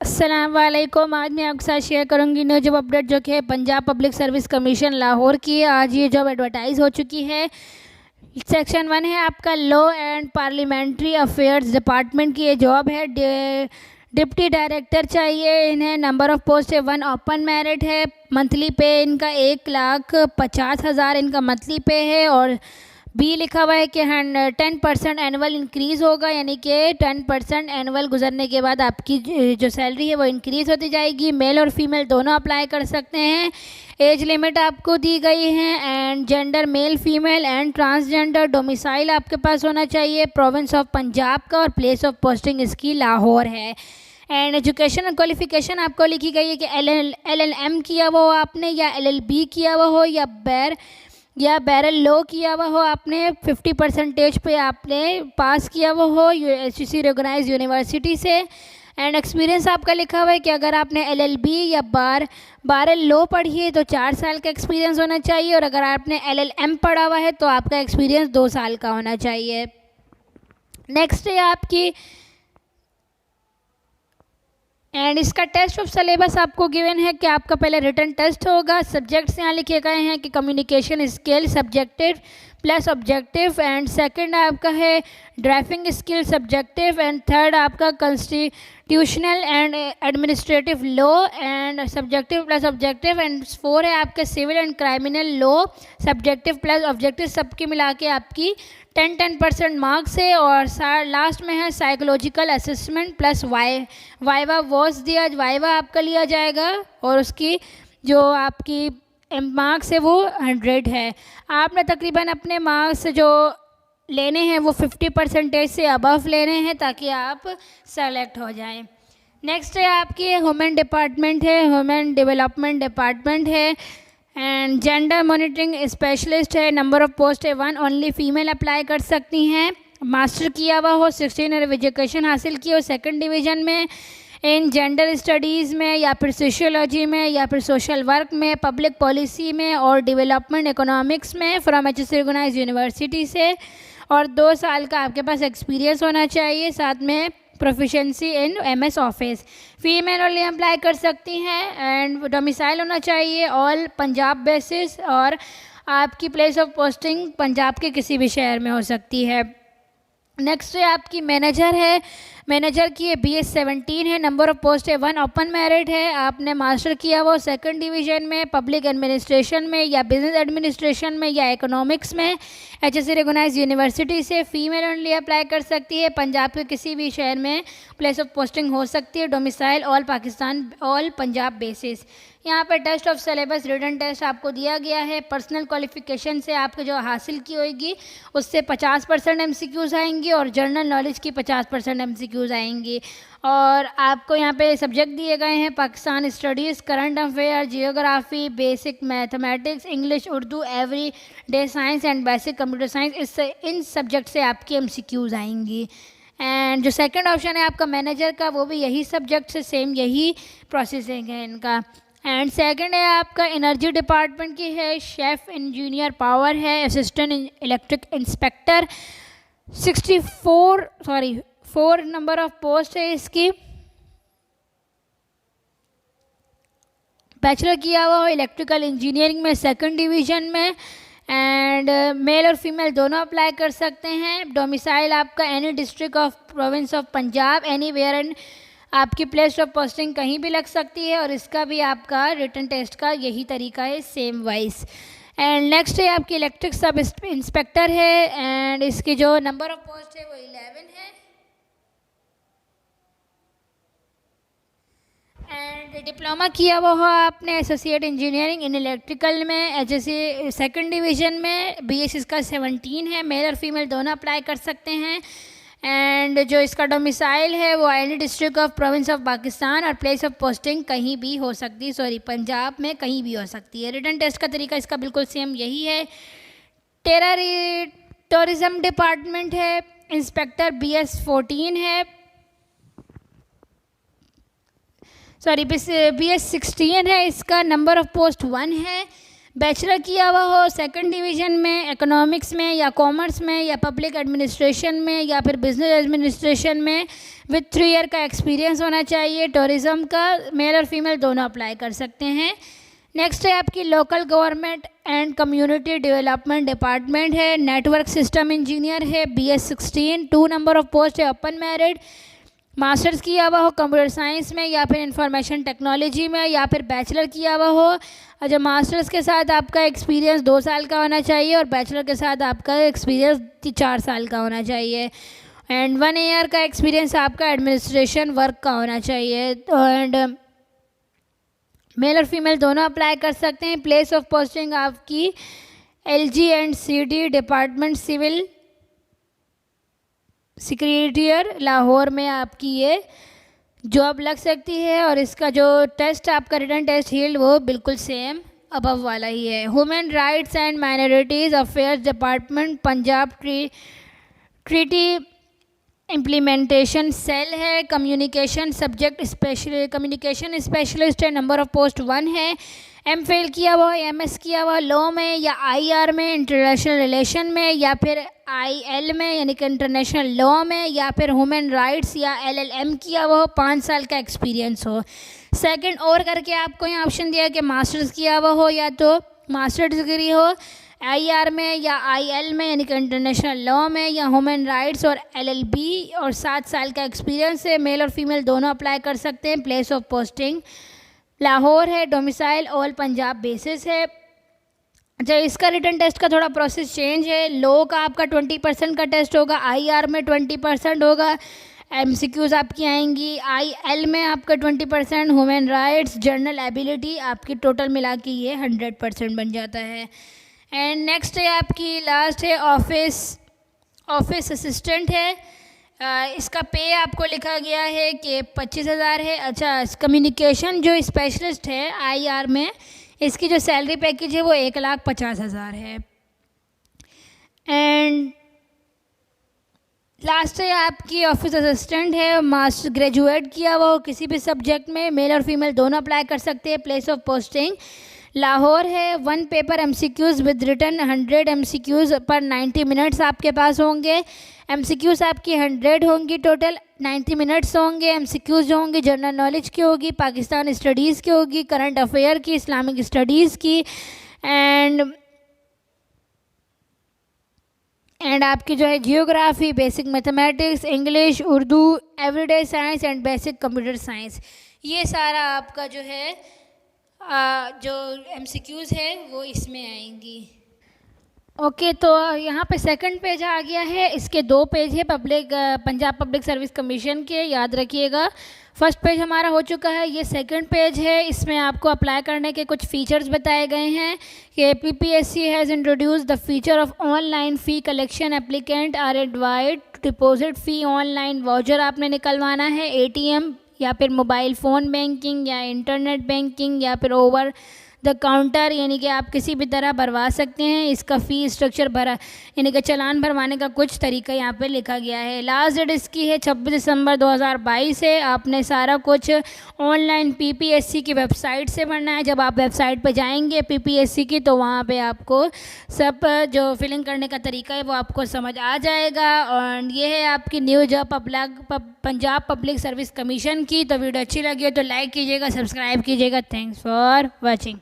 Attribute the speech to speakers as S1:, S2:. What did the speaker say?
S1: अस्सलाम वालेकुम। आज मैं आपके साथ शेयर करूंगी न्यू जॉब अपडेट जो कि है Punjab public service commission Lahore की। आज ये जॉब एडवर्टाइज हो चुकी है। सेक्शन 1 है आपका law and parliamentary affairs department की ये जॉब है। डिप्टी डायरेक्टर चाहिए इन्हें। नंबर ऑफ़ पोस्ट है 1। ओपन मेरिट है। मंथली पे इनका 1,50,000 इनका मंथली पे है। और बी लिखा हुआ है कि 10% एनुअल इंक्रीज़ होगा, यानी कि 10% एनुअल गुजरने के बाद आपकी जो सैलरी है वो इंक्रीज़ होती जाएगी। मेल और फीमेल दोनों अप्लाई कर सकते हैं। एज लिमिट आपको दी गई है and gender male female and transgender. Domicile आपके पास होना चाहिए प्रोविंस ऑफ पंजाब का और प्लेस ऑफ पोस्टिंग इसकी लाहौर है। एंड एजुकेशन क्वालिफिकेशन आपको लिखी गई है कि LLM किया हुआ हो आपने, या LLB किया हुआ हो, या बैरल लॉ किया हुआ हो आपने, 50% पे आपने पास किया हुआ हो HEC रिकॉग्नाइज यूनिवर्सिटी से। एंड एक्सपीरियंस आपका लिखा हुआ है कि अगर आपने LLB या बैरल लॉ पढ़ी है तो 4 साल का एक्सपीरियंस होना चाहिए, और अगर आपने LLM पढ़ा हुआ है तो आपका एक्सपीरियंस 2 साल का होना चाहिए। नेक्स्ट है आपकी एंड इसका टेस्ट ऑफ सिलेबस आपको गिवन है कि आपका पहले रिटन टेस्ट होगा। सब्जेक्ट्स यहाँ लिखे गए हैं कि communication skill subjective plus objective, and second आपका है driving skill subjective, and third आपका constitutional and administrative law and subjective plus objective, and 4 है आपका civil and criminal law subjective plus objective. सबकी मिला के आपकी 10% मार्क्स है। और लास्ट में है psychological assessment plus viva voce दिया, वाइवा आपका लिया जाएगा और उसकी जो आपकी मार्क्स है वो 100 है। आपने तकरीबन अपने मार्क्स जो लेने हैं वो 50% से अबव लेने हैं ताकि आप सेलेक्ट हो जाएं। नेक्स्ट है आपकी ह्यूमन डिपार्टमेंट है, ह्यूमन डेवलपमेंट डिपार्टमेंट है एंड जेंडर मॉनिटरिंग स्पेशलिस्ट है। नंबर ऑफ़ पोस्ट है 1। ओनली फीमेल अप्लाई कर सकती हैं। मास्टर किया हुआ हो, 16 ईयर एजुकेशन हासिल की हो 2nd डिवीज़न में इन जेंडर स्टडीज़ में, या फिर सोशियोलॉजी में, या फिर सोशल वर्क में, पब्लिक पॉलिसी में और डेवलपमेंट इकोनॉमिक्स में फ्रॉम HEC रिकॉग्नाइज यूनिवर्सिटी से, और 2 साल का आपके पास एक्सपीरियंस होना चाहिए, साथ में प्रोफिशेंसी इन MS office. Female only apply कर सकती हैं एंड डोमिसाइल होना चाहिए ऑल पंजाब बेसिस, और आपकी प्लेस ऑफ पोस्टिंग पंजाब के किसी भी शहर में हो सकती है। नेक्स्ट है आपकी मैनेजर है। मैनेजर की BS 17 है। नंबर ऑफ़ पोस्ट है 1। ओपन मेरिट है। आपने मास्टर किया वो 2nd डिवीज़न में, पब्लिक एडमिनिस्ट्रेशन में, या बिजनेस एडमिनिस्ट्रेशन में, या इकोनॉमिक्स में HEC रिकॉग्नाइज यूनिवर्सिटी से। फीमेल ओनली अप्लाई कर सकती है। पंजाब के किसी भी शहर में प्लेस ऑफ पोस्टिंग हो सकती है। Domicile all Pakistan all Punjab basis. यहाँ पर test of syllabus written test आपको दिया गया है। पर्सनल क्वालिफिकेशन से आपको जो हासिल की होगी उससे 50% MCQs आएंगी और जनरल नॉलेज की 50% MCQs आएंगी। और आपको यहाँ पे सब्जेक्ट दिए गए हैं Pakistan studies, current affair, geography, basic mathematics, English, Urdu, every day science and basic computer science. In subject से आपकी MCQs आएंगी। एंड जो सेकंड ऑप्शन है आपका मैनेजर का, वो भी यही सब्जेक्ट से सेम यही प्रोसेसिंग है इनका। एंड सेकंड है आपका एनर्जी डिपार्टमेंट की है। शेफ़ इंजीनियर पावर है। Assistant electric inspector 4 number of post है इसकी। बैचलर किया हुआ हो इलेक्ट्रिकल इंजीनियरिंग में 2nd डिवीज़न में, एंड मेल और फीमेल दोनों अप्लाई कर सकते हैं। डोमिसाइल आपका any district of province of Punjab anywhere, and आपकी प्लेस ऑफ पोस्टिंग कहीं भी लग सकती है। और इसका भी आपका रिटन टेस्ट का यही तरीका है सेम वाइज। एंड नेक्स्ट है आपकी इलेक्ट्रिक सब इंस्पेक्टर है एंड इसकी जो नंबर ऑफ पोस्ट है वो 11 है। एंड डिप्लोमा किया हुआ हो आपने एसोसिएट इंजीनियरिंग इन इलेक्ट्रिकल में HEC 2nd डिवीज़न में। BS इसका 17 है। मेल और फीमेल दोनों अप्लाई कर सकते हैं। एंड जो इसका डोमिसाइल है वो any district of province of Pakistan और प्लेस ऑफ पोस्टिंग कहीं भी हो सकती है, पंजाब में कहीं भी हो सकती है। रिटन टेस्ट का तरीका इसका बिल्कुल सेम यही है। टूरिज्म डिपार्टमेंट है। इंस्पेक्टर BS 14 है, BS 16 है। इसका नंबर ऑफ पोस्ट 1 है। बैचलर किया हुआ हो सेकंड डिवीज़न में, इकोनॉमिक्स में या कॉमर्स में या पब्लिक एडमिनिस्ट्रेशन में या फिर बिजनेस एडमिनिस्ट्रेशन में, विथ 3 ईयर का एक्सपीरियंस होना चाहिए। टूरिज़्म का मेल और फीमेल दोनों अप्लाई कर सकते हैं। नेक्स्ट है आपकी local government and community development department है, नेटवर्क सिस्टम इंजीनियर है, BS16, 2 नंबर ऑफ पोस्ट है, ओपन मेरिट। मास्टर्स किया हुआ हो कंप्यूटर साइंस में या फिर इंफॉर्मेशन टेक्नोलॉजी में या फिर बैचलर किया हुआ हो। अच्छा, मास्टर्स के साथ आपका एक्सपीरियंस 2 साल का होना चाहिए और बैचलर के साथ आपका एक्सपीरियंस 4 साल का होना चाहिए। एंड 1 ईयर का एक्सपीरियंस आपका एडमिनिस्ट्रेशन वर्क का होना चाहिए। एंड मेल और फीमेल दोनों अप्लाई कर सकते हैं। प्लेस ऑफ पोस्टिंग आपकी LG&CD department civil secretariat Lahore में आपकी ये जॉब लग सकती है। और इसका जो टेस्ट आपका रिटन टेस्ट हील्ड वो बिल्कुल सेम अबव वाला ही है। Human rights and minorities affairs department Punjab treaty implementation cell है। कम्युनिकेशन सब्जेक्ट कम्युनिकेशन स्पेशलिस्ट है, नंबर ऑफ पोस्ट 1 है। MPhil किया हुआ, MS किया हुआ लॉ में या IR में, इंटरनेशनल रिलेशन में या फिर IL में यानी कि इंटरनेशनल लॉ में या फिर ह्यूमन राइट्स या LLM किया हुआ हो, 5 साल का एक्सपीरियंस हो। सेकंड और करके आपको यहाँ ऑप्शन दिया है कि मास्टर्स किया हुआ हो या तो मास्टर डिग्री हो IR में या IL में यानी कि इंटरनेशनल लॉ में या ह्यूमन राइट्स और LLB और 7 साल का एक्सपीरियंस है। मेल और फीमेल दोनों अप्लाई कर सकते हैं। प्लेस ऑफ पोस्टिंग लाहौर है, डोमिसाइल ऑल पंजाब बेसिस है। अच्छा, इसका रिटन टेस्ट का थोड़ा प्रोसेस चेंज है। लॉ का आपका 20% का टेस्ट होगा, IR में 20% होगा, MCQs आपकी आएंगी, IL में आपका 20%, ह्यूमन राइट्स जनरल एबिलिटी आपकी टोटल मिला के ये 100% बन जाता है। एंड नेक्स्ट है आपकी लास्ट है ऑफिस असिस्टेंट है। इसका पे आपको लिखा गया है कि 25,000 है। अच्छा, कम्युनिकेशन जो स्पेशलिस्ट है IR में, इसकी जो सैलरी पैकेज है वो 1,50,000 है। एंड लास्ट है आपकी ऑफिस असिस्टेंट है, मास्टर ग्रेजुएट किया हुआ हो किसी भी सब्जेक्ट में, मेल और फीमेल दोनों अप्लाई कर सकते हैं। प्लेस ऑफ पोस्टिंग लाहौर है। 1 paper MCQs with written 100 MCQs पर 90 मिनट्स आपके पास होंगे। MCQs आपकी 100 होंगी, टोटल 90 मिनट्स होंगे। MCQs जो होंगे जनरल नॉलेज की होगी, पाकिस्तान स्टडीज़ की होगी, करंट अफेयर की, इस्लामिक स्टडीज़ की एंड आपकी जो है geography, basic mathematics, English, Urdu, everyday science and basic computer science, ये सारा आपका जो है जो MCQs है वो इसमें आएंगी। ओके, तो यहाँ पे सेकंड पेज आ गया है। इसके 2 पेज है पंजाब पब्लिक सर्विस कमीशन के, याद रखिएगा। फर्स्ट पेज हमारा हो चुका है, ये सेकंड पेज है। इसमें आपको अप्लाई करने के कुछ फीचर्स बताए गए हैं कि PPSC has introduce the feature of online fee collection. Applicant are advised to deposit fee online. Voucher आपने निकलवाना है ATM या फिर मोबाइल फ़ोन बैंकिंग या इंटरनेट बैंकिंग या फिर ओवर द काउंटर, यानी कि आप किसी भी तरह भरवा सकते हैं। इसका फ़ी स्ट्रक्चर भरा यानी कि चालान भरवाने का कुछ तरीका यहाँ पे लिखा गया है। लास्ट डेट इसकी है 26 दिसंबर 2022 है। आपने सारा कुछ ऑनलाइन PPSC की वेबसाइट से भरना है। जब आप वेबसाइट पर जाएंगे PPSC की, तो वहाँ पे आपको सब जो फिलिंग करने का तरीका है वो आपको समझ आ जाएगा। और ये है आपकी news Punjab public service commission की। तो वीडियो अच्छी लगी हो तो लाइक कीजिएगा, सब्सक्राइब कीजिएगा। Thanks for watching.